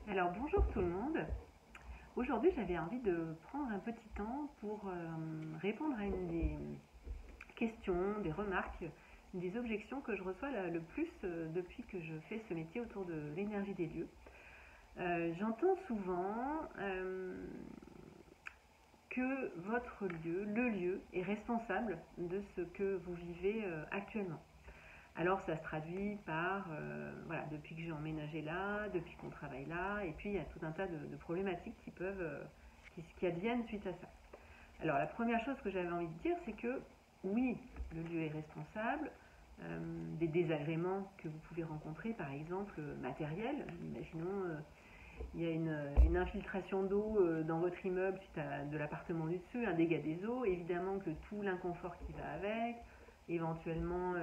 Alors bonjour tout le monde. Aujourd'hui j'avais envie de prendre un petit temps pour répondre à une des questions, des remarques, des objections que je reçois le plus depuis que je fais ce métier autour de l'énergie des lieux. J'entends souvent que votre lieu, le lieu, est responsable de ce que vous vivez actuellement. Alors ça se traduit par, voilà, depuis que j'ai emménagé là, depuis qu'on travaille là, et puis il y a tout un tas de problématiques qui adviennent suite à ça. Alors la première chose que j'avais envie de dire, c'est que oui, le lieu est responsable des désagréments que vous pouvez rencontrer, par exemple matériels. Imaginons, il y a une infiltration d'eau dans votre immeuble suite à de l'appartement du dessus, un dégât des eaux, évidemment que tout l'inconfort qui va avec, éventuellement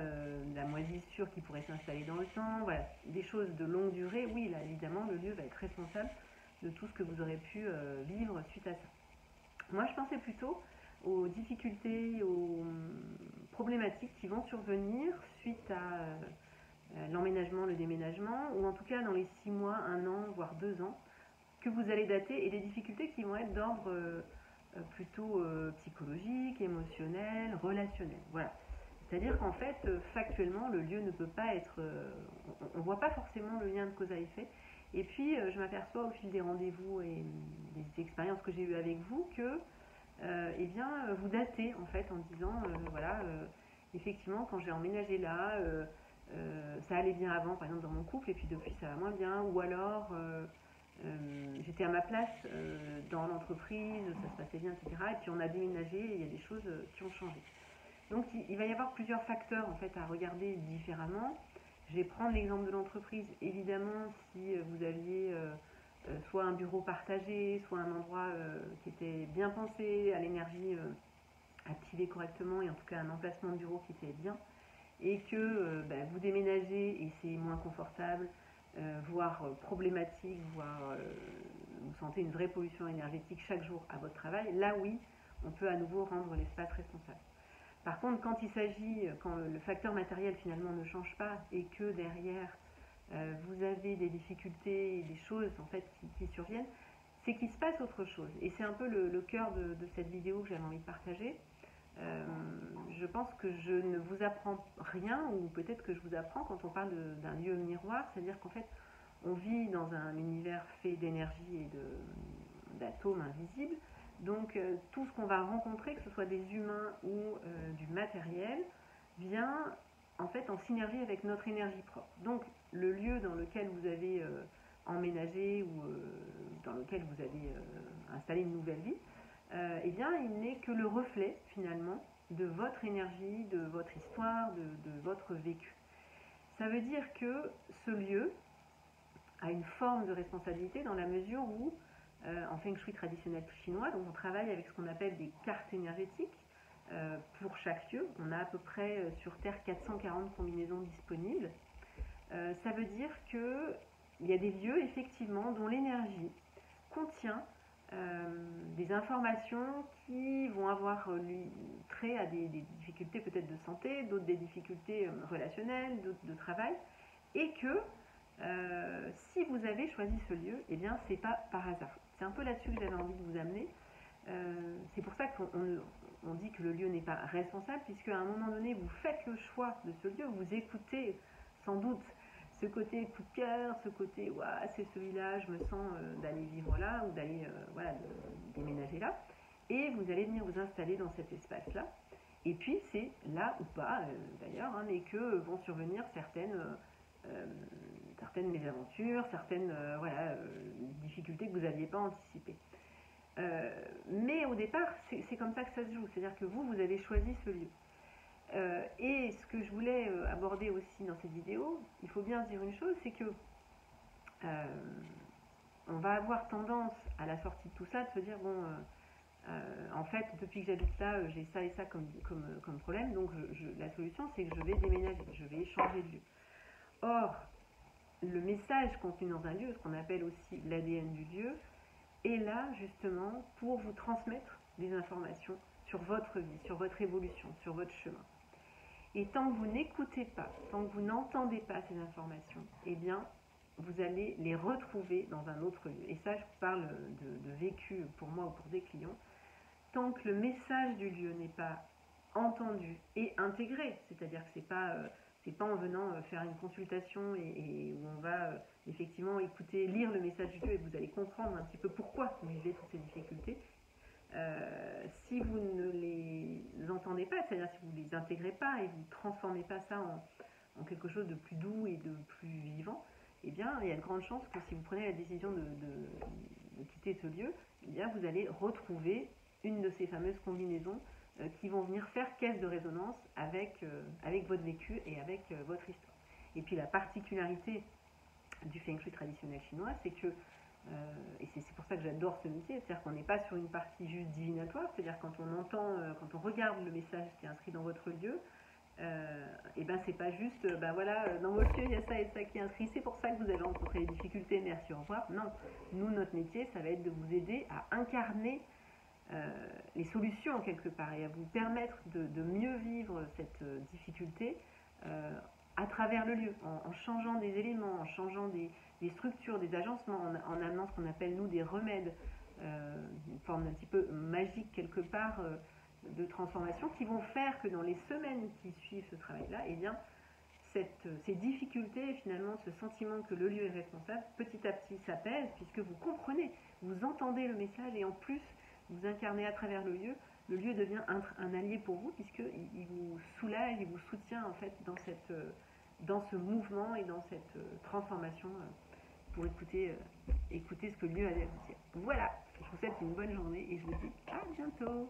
la moisissure qui pourrait s'installer dans le temps, voilà, des choses de longue durée, oui, là évidemment le lieu va être responsable de tout ce que vous aurez pu vivre suite à ça. Moi je pensais plutôt aux difficultés, aux problématiques qui vont survenir suite à l'emménagement, le déménagement, ou en tout cas dans les 6 mois, 1 an, voire 2 ans, que vous allez dater, et des difficultés qui vont être d'ordre plutôt psychologique, émotionnel, relationnel. Voilà. C'est-à-dire qu'en fait, factuellement, le lieu ne peut pas être... on ne voit pas forcément le lien de cause à effet. Et puis, je m'aperçois au fil des rendez-vous et des expériences que j'ai eues avec vous que, eh bien, vous datez en fait en disant, voilà, effectivement, quand j'ai emménagé là, ça allait bien avant, par exemple dans mon couple, et puis depuis ça va moins bien. Ou alors, j'étais à ma place dans l'entreprise, ça se passait bien, etc. Et puis on a déménagé et il y a des choses qui ont changé. Donc il va y avoir plusieurs facteurs en fait à regarder différemment. Je vais prendre l'exemple de l'entreprise. Évidemment, si vous aviez soit un bureau partagé, soit un endroit qui était bien pensé, à l'énergie activée correctement, et en tout cas un emplacement de bureau qui était bien, et que vous déménagez et c'est moins confortable, voire problématique, voire vous sentez une vraie pollution énergétique chaque jour à votre travail, là oui, on peut à nouveau rendre l'espace responsable. Par contre, quand il s'agit, quand le facteur matériel finalement ne change pas et que derrière vous avez des difficultés, des choses en fait qui surviennent, c'est qu'il se passe autre chose. Et c'est un peu le cœur de cette vidéo que j'avais envie de partager. Euh, je pense que je ne vous apprends rien, ou peut-être que je vous apprends quand on parle d'un lieu miroir, c'est-à-dire qu'en fait, on vit dans un univers fait d'énergie et d'atomes invisibles. Donc tout ce qu'on va rencontrer, que ce soit des humains ou du matériel, vient en fait en synergie avec notre énergie propre. Donc le lieu dans lequel vous avez emménagé, ou dans lequel vous avez installé une nouvelle vie, eh bien il n'est que le reflet finalement de votre énergie, de votre histoire, de votre vécu. Ça veut dire que ce lieu a une forme de responsabilité dans la mesure où, en feng shui traditionnel chinois, donc on travaille avec ce qu'on appelle des cartes énergétiques pour chaque lieu. On a à peu près sur Terre 440 combinaisons disponibles. Ça veut dire qu'il y a des lieux effectivement dont l'énergie contient des informations qui vont avoir trait à des difficultés peut-être de santé, d'autres des difficultés relationnelles, d'autres de travail, et que si vous avez choisi ce lieu, eh bien c'est pas par hasard. C'est un peu là-dessus que j'avais envie de vous amener. C'est pour ça qu'on dit que le lieu n'est pas responsable, puisque à un moment donné vous faites le choix de ce lieu, vous écoutez sans doute ce côté coup de cœur, ce côté ouah, c'est celui-là, je me sens d'aller vivre là, ou d'aller voilà, déménager là, et vous allez venir vous installer dans cet espace-là. Et puis c'est là ou pas d'ailleurs, hein, mais que vont survenir certaines mésaventures, certaines voilà, difficultés que vous n'aviez pas anticipées. Mais au départ, c'est comme ça que ça se joue, c'est-à-dire que vous avez choisi ce lieu. Et ce que je voulais aborder aussi dans cette vidéo, il faut bien se dire une chose, c'est que on va avoir tendance à la sortie de tout ça de se dire bon, en fait, depuis que j'habite là, j'ai ça et ça comme problème, donc la solution c'est que je vais déménager, je vais changer de lieu. Or, le message contenu dans un lieu, ce qu'on appelle aussi l'ADN du lieu, est là justement pour vous transmettre des informations sur votre vie, sur votre évolution, sur votre chemin. Et tant que vous n'écoutez pas, tant que vous n'entendez pas ces informations, eh bien, vous allez les retrouver dans un autre lieu. Et ça, je vous parle de vécu pour moi ou pour des clients. Tant que le message du lieu n'est pas entendu et intégré, c'est-à-dire que c'est pas en venant faire une consultation et où on va effectivement écouter, lire le message du lieu et vous allez comprendre un petit peu pourquoi vous vivez toutes ces difficultés. Si vous ne les entendez pas, c'est-à-dire si vous ne les intégrez pas et vous ne transformez pas ça en quelque chose de plus doux et de plus vivant, eh bien, il y a de grandes chances que si vous prenez la décision de quitter ce lieu, eh bien, vous allez retrouver une de ces fameuses combinaisons qui vont venir faire caisse de résonance avec votre vécu et avec votre histoire. Et puis la particularité du Feng Shui traditionnel chinois, c'est que, et c'est pour ça que j'adore ce métier, c'est-à-dire qu'on n'est pas sur une partie juste divinatoire, c'est-à-dire quand on entend, quand on regarde le message qui est inscrit dans votre lieu, et ben c'est pas juste, voilà, dans votre lieu il y a ça et ça qui est inscrit, c'est pour ça que vous avez rencontré des difficultés, merci, au revoir. Non, nous, notre métier, ça va être de vous aider à incarner les solutions quelque part et à vous permettre de mieux vivre cette difficulté à travers le lieu, en changeant des éléments, en changeant des structures, des agencements, en amenant ce qu'on appelle nous des remèdes, une forme un petit peu magique quelque part de transformation qui vont faire que dans les semaines qui suivent ce travail-là, eh bien, ces difficultés, finalement, ce sentiment que le lieu est responsable, petit à petit s'apaise puisque vous comprenez, vous entendez le message et en plus, vous incarnez à travers le lieu devient un allié pour vous puisqu'il vous soulage, il vous soutient en fait dans ce mouvement et dans cette transformation pour écouter ce que le lieu a à vous dire. Voilà, je vous souhaite une bonne journée et je vous dis à bientôt.